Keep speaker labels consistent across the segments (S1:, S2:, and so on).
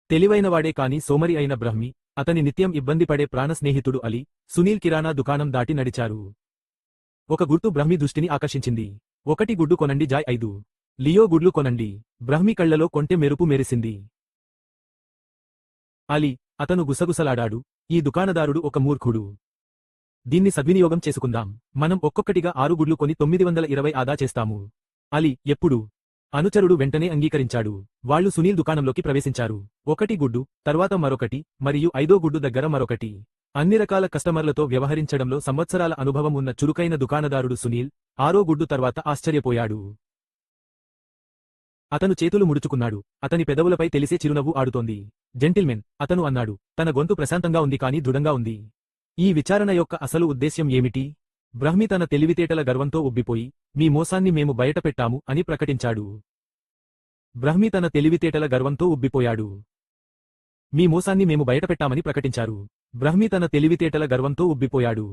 S1: తెలివైనవాడే కాని సోమరి అయిన బ్రహ్మి, అతని నిత్యం ఇబ్బంది పడే ప్రాణ స్నేహితుడు అలీ, సునీల్ కిరాణా దుకాణం దాటి నడిచారు. ఒక గుర్తు బ్రహ్మి దృష్టిని ఆకర్షించింది. 1 గుడ్డు కొనండి జాయ్ 5. లియో గుడ్లు కొనండి. బ్రహ్మి కళ్లలో కొంటె మెరుపు మెరిసింది. అలీ, అతను గుసగుసలాడాడు, ఈ దుకాణదారుడు ఒక మూర్ఖుడు. దీన్ని సద్వినియోగం చేసుకుందాం. మనం ఒక్కొక్కటిగా 6 గుడ్లు కొని 920 ఆదా చేస్తాము. అలీ, ఎప్పుడు? అనుచరుడు వెంటనే అంగీకరించాడు. వాళ్లు సునీల్ దుకాణంలోకి ప్రవేశించారు. 1 గుడ్డు, తర్వాత మరొకటి, మరియు 5దో గుడ్డు దగ్గర మరొకటి. అన్ని రకాల కస్టమర్లతో వ్యవహరించడంలో సంవత్సరాల అనుభవం ఉన్న చురుకైన దుకాణదారుడు సునీల్, 6వ గుడ్డు తర్వాత ఆశ్చర్యపోయాడు. అతను చేతులు ముడుచుకున్నాడు. అతని పెదవులపై తెలిసే చిరునవ్వు ఆడుతోంది. జెంటిల్మెన్, అతను అన్నాడు. తన గొంతు ప్రశాంతంగా ఉంది కాని దృఢంగా ఉంది. ఈ విచారణ యొక్క అసలు ఉద్దేశ్యం ఏమిటి? బ్రహ్మి తన తెలివితేటల గర్వంతో ఉబ్బిపోయి, మీ మోసాన్ని మేము బయటపెట్టాము అని ప్రకటించాడు. బ్రహ్మి తన తెలివితేటల గర్వంతో ఉబ్బిపోయాడు. మీ మోసాన్ని మేము బయటపెట్టామని ప్రకటించారు. బ్రహ్మి తన తెలివితేటల గర్వంతో ఉబ్బిపోయాడు.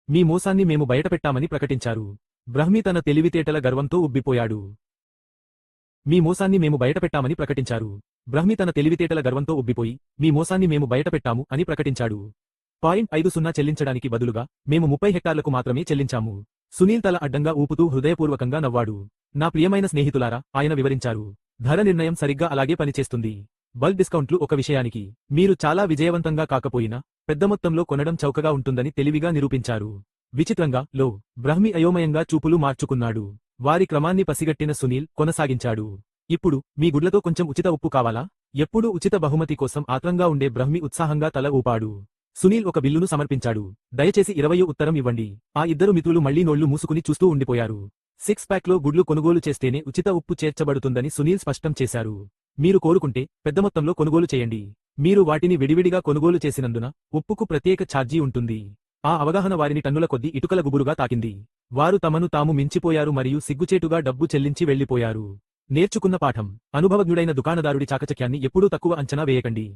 S1: మీ మోసాన్ని మేము బయటపెట్టామని ప్రకటించారు. బ్రహ్మి తన తెలివితేటల గర్వంతో ఉబ్బిపోయాడు. మీ మోసాన్ని మేము బయటపెట్టామని ప్రకటించారు. బ్రహ్మి తన తెలివితేటల గర్వంతో ఉబ్బిపోయి, మీ మోసాన్ని మేము బయటపెట్టాము అని ప్రకటించాడు. 50 చెల్లించడానికి బదులుగా మేము 30 హెక్టార్లకు మాత్రమే చెల్లించాము. సునీల్ తల అడ్డంగా ఊపుతూ హృదయపూర్వకంగా నవ్వాడు. నా ప్రియమైన స్నేహితులారా, ఆయన వివరించారు. ధర నిర్ణయం సరిగ్గా అలాగే పనిచేస్తుంది. బల్క్ డిస్కౌంట్లు ఒక విషయానికి. మీరు చాలా విజయవంతంగా కాకపోయినా, పెద్ద మొత్తంలో కొనడం చౌకగా ఉంటుందని తెలివిగా నిరూపించారు. విచిత్రంగా, బ్రహ్మి అయోమయంగా చూపులు మార్చుకున్నాడు. వారి క్రమాన్ని పసిగట్టిన సునీల్ కొనసాగించాడు. ఇప్పుడు, మీ గుడ్లతో కొంచెం ఉచిత ఉప్పు కావాలా? ఎప్పుడూ ఉచిత బహుమతి కోసం ఆత్రంగా ఉండే బ్రహ్మి ఉత్సాహంగా తల ఊపాడు. సునీల్ ఒక బిల్లును సమర్పించాడు. దయచేసి 20 ఉత్తరం ఇవ్వండి. ఆ ఇద్దరు మిత్రులు మళ్లీ నోళ్లు మూసుకుని చూస్తూ ఉండిపోయారు. 6 ప్యాక్లో గుడ్లు కొనుగోలు చేస్తేనే ఉచిత ఉప్పు చేర్చబడుతుందని సునీల్ స్పష్టం చేశారు. మీరు కోరుకుంటే, పెద్ద మొత్తంలో కొనుగోలు చేయండి. మీరు వాటిని విడివిడిగా కొనుగోలు చేసినందున, ఉప్పుకు ప్రత్యేక ఛార్జీ ఉంటుంది. ఆ అవగాహన వారిని టన్నుల కొద్దీ ఇటుకల గుబురుగా తాకింది. వారు తమను తాము మించిపోయారు మరియు సిగ్గుచేటుగా డబ్బు చెల్లించి వెళ్లిపోయారు. నేర్చుకున్న పాఠం. అనుభవజ్ఞుడైన దుకాణదారుడి చాకచక్యాన్ని ఎప్పుడూ తక్కువ అంచనా వేయకండి.